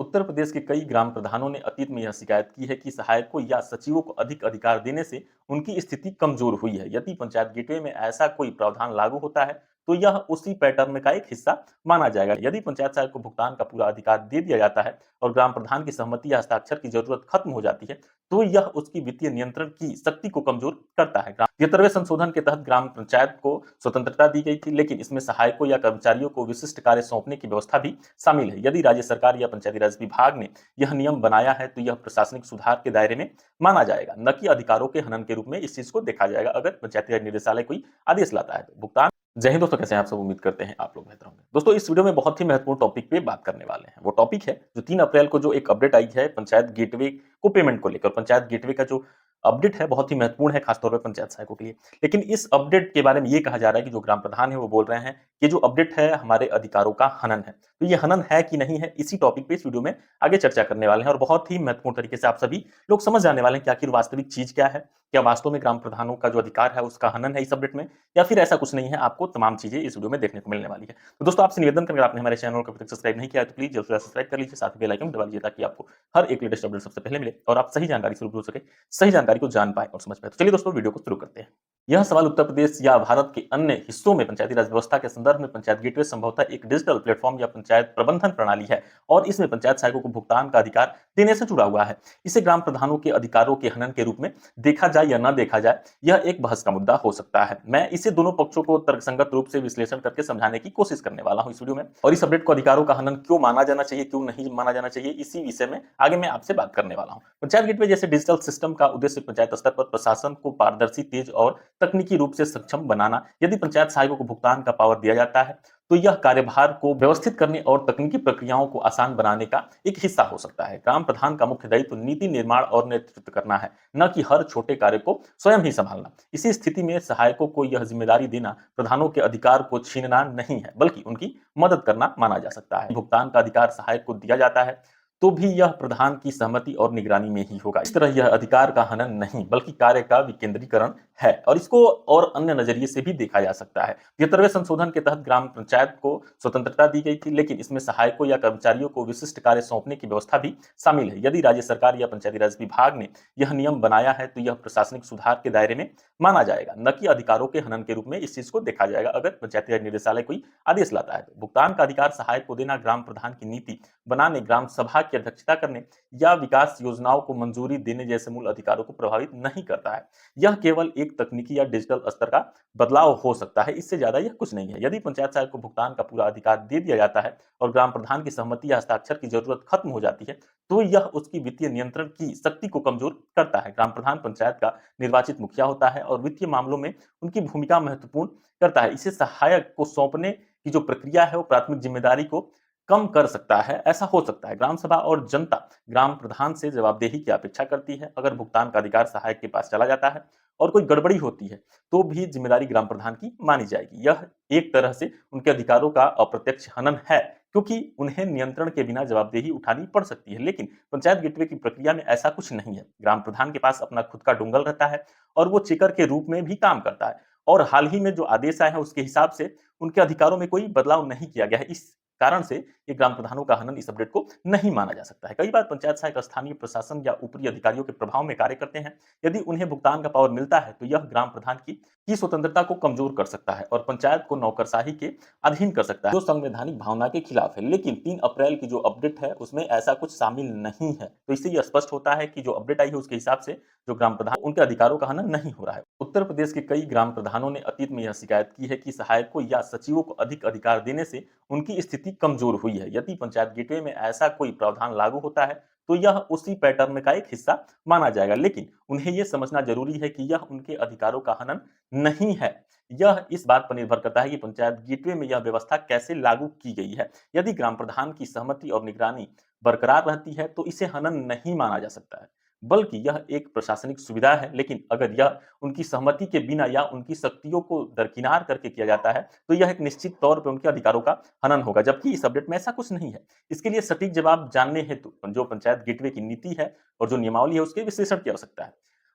उत्तर प्रदेश के कई ग्राम प्रधानों ने अतीत में यह शिकायत की है कि सहायकों या सचिवों को अधिक अधिकार देने से उनकी स्थिति कमजोर हुई है। यदि पंचायत गेटवे में ऐसा कोई प्रावधान लागू होता है, तो यह उसी पैटर्न का एक हिस्सा माना जाएगा। यदि पंचायत सहायक को भुगतान का पूरा अधिकार दे दिया जाता है और ग्राम प्रधान की सहमति या हस्ताक्षर की जरूरत खत्म हो जाती है, तो यह उसकी वित्तीय नियंत्रण की शक्ति को कमजोर करता है। 73वें संशोधन के तहत ग्राम पंचायत को स्वतंत्रता दी गई थी, लेकिन इसमें सहायकों या कर्मचारियों को विशिष्ट कार्य सौंपने की व्यवस्था भी शामिल है। यदि राज्य सरकार या पंचायती राज विभाग ने यह नियम बनाया है, तो यह प्रशासनिक सुधार के दायरे में माना जाएगा, न कि अधिकारों के हनन के रूप में इस चीज को देखा जाएगा। अगर पंचायती राज निदेशालय कोई आदेश लाता है तो भुगतान। जय हिंद दोस्तों, कैसे हैं आप सब? उम्मीद करते हैं आप लोग बेहतर होंगे। दोस्तों, इस वीडियो में बहुत ही महत्वपूर्ण टॉपिक पे बात करने वाले हैं। वो टॉपिक है जो 3 अप्रैल को जो एक अपडेट आई है पंचायत गेटवे को पेमेंट को लेकर। पंचायत गेटवे का जो अपडेट है बहुत ही महत्वपूर्ण है, खासतौर पर पंचायत सहायकों के लिए। लेकिन इस अपडेट के बारे में ये कहा जा रहा है कि जो ग्राम प्रधान है वो बोल रहे हैं कि जो अपडेट है हमारे अधिकारों का हनन है। तो ये हनन है कि नहीं है, इसी टॉपिक पे इस वीडियो में आगे चर्चा करने वाले हैं और बहुत ही महत्वपूर्ण तरीके से आप सभी लोग समझ जाने वाले हैं कि आखिर वास्तविक चीज क्या है। क्या वास्तव में ग्राम प्रधानों का जो अधिकार है उसका हनन है इस अपडेट में, या फिर ऐसा कुछ नहीं है। आपको तमाम चीजें इस वीडियो में देखने को मिलने वाली है। तो दोस्तों, आपसे निवेदन करें, अगर आपने हमारे चैनल को अभी तक सब्सक्राइब नहीं किया है तो प्लीज जल्द से जल्द सब्सक्राइब कर लीजिए, साथ ही बेल आइकन दबा लीजिए ताकि आपको हर एक लेटेस्ट अपडेट सबसे पहले मिले और आप सही जानकारी से रूबरू हो सके, सही जानकारी को जान पाए और समझ पाए। तो चलिए दोस्तों, वीडियो को शुरू करते हैं। यह सवाल उत्तर प्रदेश या भारत के अन्य हिस्सों में पंचायती राज व्यवस्था के संदर्भ में पंचायत गेटवे संभवतः एक डिजिटल प्लेटफॉर्म या पंचायत प्रबंधन प्रणाली है और इसमें पंचायत सहायकों को भुगतान का अधिकार देने से जुड़ा हुआ है। इसे ग्राम प्रधानों के अधिकारों के हनन के रूप में देखा जाए या न देखा जाए, यह एक बहस का मुद्दा हो सकता है। मैं इसे दोनों पक्षों को तर्कसंगत रूप से विश्लेषण करके समझाने की कोशिश करने वाला हूं इस वीडियो में, और इस अपडेट को अधिकारों का हनन क्यों माना जाना चाहिए, क्यों नहीं माना जाना चाहिए, इसी विषय में आगे मैं आपसे बात करने वाला हूं। पंचायत गेटवे जैसे डिजिटल सिस्टम का उद्देश्य पंचायत स्तर पर प्रशासन को पारदर्शी, तेज और तकनीकी रूप से सक्षम बनाना। यदि पंचायत सहायकों को भुगतान का पावर दिया जाता है, तो यह कार्यभार को व्यवस्थित करने और तकनीकी प्रक्रियाओं को आसान बनाने का एक हिस्सा हो सकता है। ग्राम प्रधान का मुख्य दायित्व नीति निर्माण और नेतृत्व करना है, न कि हर छोटे कार्य को स्वयं ही संभालना। इसी स्थिति में सहायकों को यह जिम्मेदारी देना प्रधानों के अधिकार को छीनना नहीं है, बल्कि उनकी मदद करना माना जा सकता है। भुगतान का अधिकार सहायक को दिया जाता है, तो भी यह प्रधान की सहमति और निगरानी में ही होगा। इस तरह यह अधिकार का हनन नहीं, बल्कि कार्य का विकेंद्रीकरण है, और इसको और अन्य नजरिए से भी देखा जा सकता है। 73वें संशोधन के तहत ग्राम पंचायत को स्वतंत्रता दी गई थी, लेकिन इसमें सहायकों या कर्मचारियों को विशिष्ट कार्य सौंपने की व्यवस्था भी शामिल है। यदि राज्य सरकार या पंचायती राज विभाग ने यह नियम बनाया है, तो यह प्रशासनिक सुधार के दायरे में माना जाएगा, न कि अधिकारों के हनन के रूप में इस चीज को देखा जाएगा। अगर पंचायती राज निदेशालय कोई आदेश लाता है तो भुगतान का अधिकार सहायक को देना ग्राम प्रधान की नीति बनाने, ग्राम सभा की अध्यक्षता करने या विकास योजनाओं को मंजूरी देने जैसे मूल अधिकारों को प्रभावित नहीं करता है। यह केवल एक तकनीकी या डिजिटल स्तर का बदलाव हो सकता है, इससे ज्यादा यह कुछ नहीं है। यदि पंचायत सहायक को भुगतान का पूरा अधिकार दे दिया जाता है और ग्राम प्रधान की सहमति या हस्ताक्षर की जरूरत खत्म हो जाती है, तो यह उसकी वित्तीय नियंत्रण की शक्ति को कमजोर करता है। ग्राम प्रधान पंचायत का निर्वाचित मुखिया होता है और वित्तीय मामलों में उनकी भूमिका महत्वपूर्ण करता है। इसे सहायक को सौंपने की जो प्रक्रिया है वो प्राथमिक जिम्मेदारी को कम कर सकता है। ऐसा हो सकता है ग्राम सभा और जनता ग्राम प्रधान से जवाबदेही की अपेक्षा करती है। अगर भुगतान का अधिकार सहायक के पास चला जाता है और कोई गड़बड़ी होती है, तो भी जिम्मेदारी ग्राम प्रधान की मानी जाएगी। यह एक तरह से उनके अधिकारों का अप्रत्यक्ष हनन है, क्योंकि उन्हें नियंत्रण के बिना जवाबदेही उठानी पड़ सकती है। लेकिन पंचायत गेटवे की प्रक्रिया में ऐसा कुछ नहीं है। ग्राम प्रधान के पास अपना खुद का डोंगल रहता है और वो चेकर के रूप में भी काम करता है। और हाल ही में जो आदेश आए हैं उसके हिसाब से उनके अधिकारों में कोई बदलाव नहीं किया गया है। इस कारण से ये ग्राम प्रधानों का हनन इस अपडेट को नहीं माना जा सकता है। कई बार पंचायत सहायक स्थानीय प्रशासन या ऊपरी अधिकारियों के प्रभाव में कार्य करते हैं। यदि उन्हें भुगतान का पावर मिलता है, तो यह ग्राम प्रधान की स्वतंत्रता को कमजोर कर सकता है और पंचायत को नौकरशाही के अधीन कर सकता है, जो संवैधानिक भावना के खिलाफ है। लेकिन 3 अप्रैल की जो अपडेट है उसमें ऐसा कुछ शामिल नहीं है। तो इससे यह स्पष्ट होता है कि जो अपडेट आई है उसके हिसाब से जो ग्राम प्रधान उनके अधिकारों का हनन नहीं हो रहा है। उत्तर प्रदेश के कई ग्राम प्रधानों ने अतीत में यह शिकायत की है कि सहायकों या सचिवों को अधिक अधिकार देने से उनकी स्थिति कमजोर हुई है। यदि पंचायत गेटवे में ऐसा कोई प्रावधान लागू होता है, तो यह उसी पैटर्न का एक हिस्सा माना जाएगा। लेकिन उन्हें यह समझना जरूरी है कि यह उनके अधिकारों का हनन नहीं है। यह इस बात पर निर्भर करता है कि पंचायत गेटवे में यह व्यवस्था कैसे लागू की गई है। यदि ग्राम प्रधान की सहमति और निगरानी बरकरार रहती है, तो इसे हनन नहीं माना जा सकता है, बल्कि यह एक प्रशासनिक सुविधा है। लेकिन अगर यह उनकी सहमति के बिना या उनकी शक्तियों को दरकिनार करके किया जाता है, तो यह एक निश्चित तौर पर उनके अधिकारों का हनन होगा, जबकि इस अपडेट में ऐसा कुछ नहीं है। इसके लिए सटीक जवाब जानने हेतु जो पंचायत गेटवे की नीति है और जो नियमावली है उसके विश्लेषण की आवश्यकता है।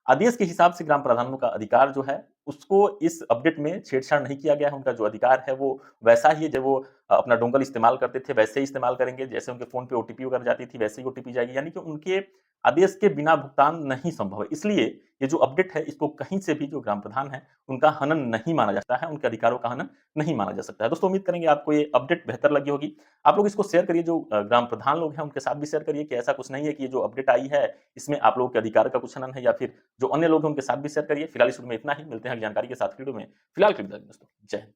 आदेश के हिसाब से ग्राम प्रधानों का अधिकार जो है, उसको इस अपडेट में छेड़छाड़ नहीं किया गया है। उनका जो अधिकार है वो वैसा ही है जब वो अपना डोंगल इस्तेमाल करते थे, वैसे ही इस्तेमाल करेंगे। जैसे उनके फ़ोन पे ओटीपी वगैरह जाती थी, वैसे ही ओटीपी जाएगी। यानी कि उनके आदेश के बिना भुगतान नहीं संभव है। इसलिए ये जो अपडेट है, इसको कहीं से भी जो ग्राम प्रधान हैं, उनका हनन नहीं माना जाता है, उनके अधिकारों का हनन नहीं माना जा सकता है। दोस्तों उम्मीद करेंगे आपको ये अपडेट बेहतर लगी होगी। आप लोग इसको शेयर करिए जो ग्राम प्रधान लोग हैं, उनके साथ भी शेयर करिए कि ऐसा कुछ नहीं है कि ये जो अपडेट आई है, इसमें आप लोगों के अधिकार का कुछ हनन है या फिर जो अन्य लोग हैं उनके साथ भी शेयर करिए। फिलहाल इस वीडियो में इतना ही, मिलते हैं अगली जानकारी के साथ वीडियो में। फिलहाल के लिए दोस्तों, जय हिंद।